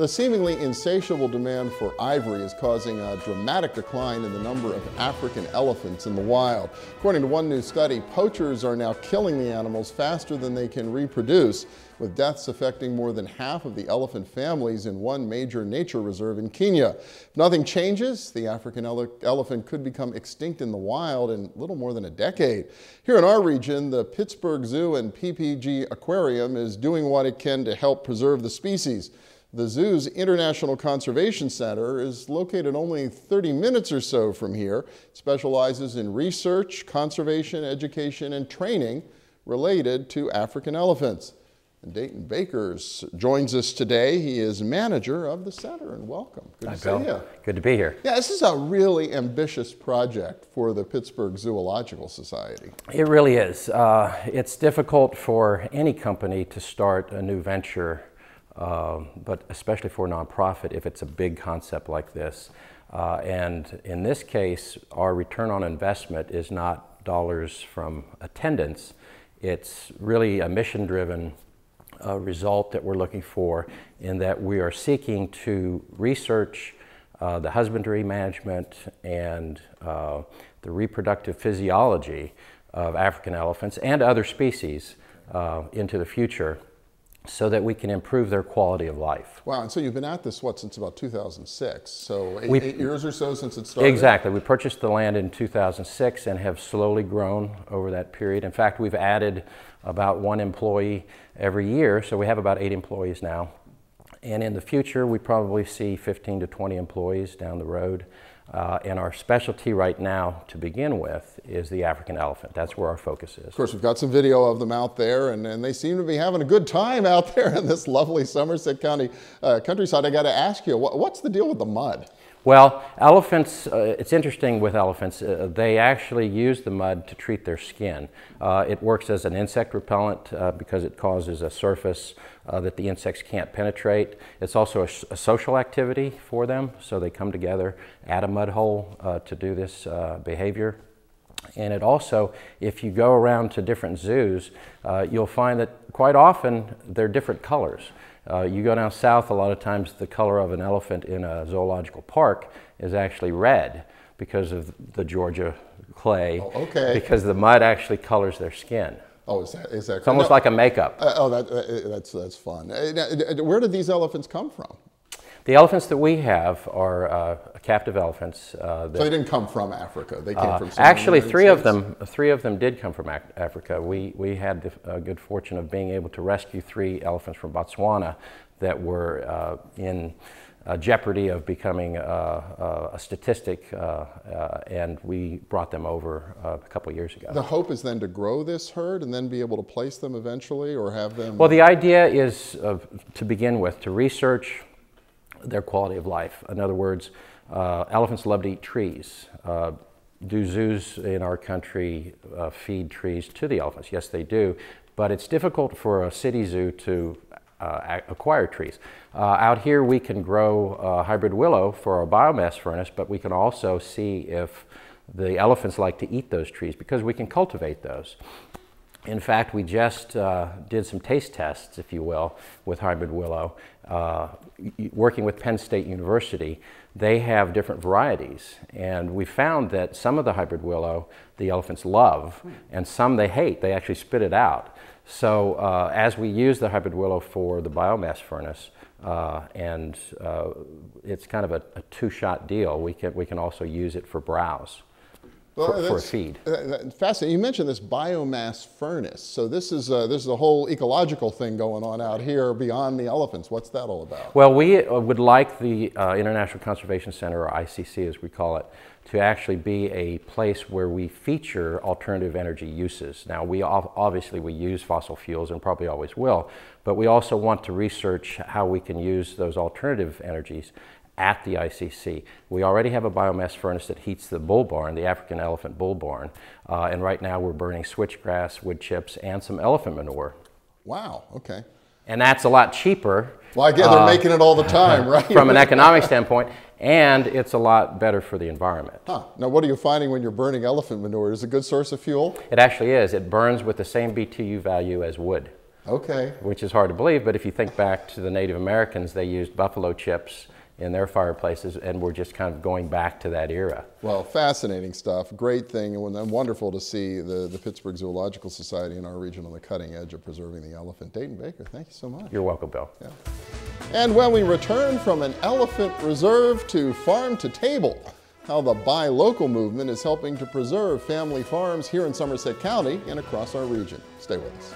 The seemingly insatiable demand for ivory is causing a dramatic decline in the number of African elephants in the wild. According to one new study, poachers are now killing the animals faster than they can reproduce, with deaths affecting more than half of the elephant families in one major nature reserve in Kenya. If nothing changes, the African elephant could become extinct in the wild in little more than a decade. Here in our region, the Pittsburgh Zoo and PPG Aquarium is doing what it can to help preserve the species. The zoo's International Conservation Center is located only 30 minutes or so from here. It specializes in research, conservation, education, and training related to African elephants. And Dayton Baker joins us today. He is manager of the center, and welcome. Good to see you. Good to be here. Yeah, this is a really ambitious project for the Pittsburgh Zoological Society. It really is. It's difficult for any company to start a new venture, but especially for a nonprofit if it's a big concept like this. And in this case, our return on investment is not dollars from attendance. It's really a mission-driven result that we're looking for, in that we are seeking to research the husbandry management and the reproductive physiology of African elephants and other species into the future, so that we can improve their quality of life. Wow, and so you've been at this, what, since about 2006, so eight years or so since it started? Exactly. We purchased the land in 2006 and have slowly grown over that period. In fact, we've added about 1 employee every year, so we have about 8 employees now. And in the future, we probably see 15 to 20 employees down the road. And our specialty right now, to begin with, is the African elephant. That's where our focus is. Of course, we've got some video of them out there, and they seem to be having a good time out there in this lovely Somerset County countryside. I got to ask you, what's the deal with the mud? Well, elephants, it's interesting with elephants, they actually use the mud to treat their skin. It works as an insect repellent because it causes a surface that the insects can't penetrate. It's also a social activity for them, so they come together at a mud hole to do this behavior. And it also, if you go around to different zoos, you'll find that quite often they're different colors. You go down south, a lot of times the color of an elephant in a zoological park is actually red because of the Georgia clay. Oh, okay. Because the mud actually colors their skin. Oh, is that It's almost like a makeup. That's fun. Where did these elephants come from? The elephants that we have are captive elephants. So they didn't come from Africa. They came from actually, three of them did come from Africa. We had the good fortune of being able to rescue 3 elephants from Botswana that were in jeopardy of becoming a statistic, and we brought them over a couple of years ago. The hope is then to grow this herd and then be able to place them eventually, or have them... Well, the idea is, to begin with, to research their quality of life. In other words, elephants love to eat trees. Do zoos in our country feed trees to the elephants? Yes, they do, but it's difficult for a city zoo to acquire trees. Out here we can grow hybrid willow for our biomass furnace, but we can also see if the elephants like to eat those trees, because we can cultivate those. In fact, we just did some taste tests, if you will, with hybrid willow. Working with Penn State University, they have different varieties, and we found that some of the hybrid willow the elephants love, and some they hate. They actually spit it out. So as we use the hybrid willow for the biomass furnace, and it's kind of a 2-shot deal, we can also use it for browse. For a feed. Fascinating. You mentioned this biomass furnace. So this is a whole ecological thing going on out here beyond the elephants. What's that all about? Well, we would like the International Conservation Center, or ICC as we call it, to actually be a place where we feature alternative energy uses. Now, obviously we use fossil fuels and probably always will, but we also want to research how we can use those alternative energies at the ICC. We already have a biomass furnace that heats the bull barn, the African elephant bull barn, and right now we're burning switchgrass, wood chips, and some elephant manure. Wow, okay. And that's a lot cheaper. Well, I guess they're making it all the time, right? From an economic standpoint, and it's a lot better for the environment. Huh. Now, what are you finding when you're burning elephant manure? Is it a good source of fuel? It actually is. It burns with the same BTU value as wood. Okay. Which is hard to believe, but if you think back to the Native Americans, they used buffalo chips in their fireplaces, and we're just kind of going back to that era. Well, fascinating stuff. Great thing, and wonderful to see the Pittsburgh Zoological Society in our region on the cutting edge of preserving the elephant. Dayton Baker, thank you so much. You're welcome, Bill. Yeah. And when we return from an elephant reserve to farm to table, how the buy local movement is helping to preserve family farms here in Somerset County and across our region. Stay with us.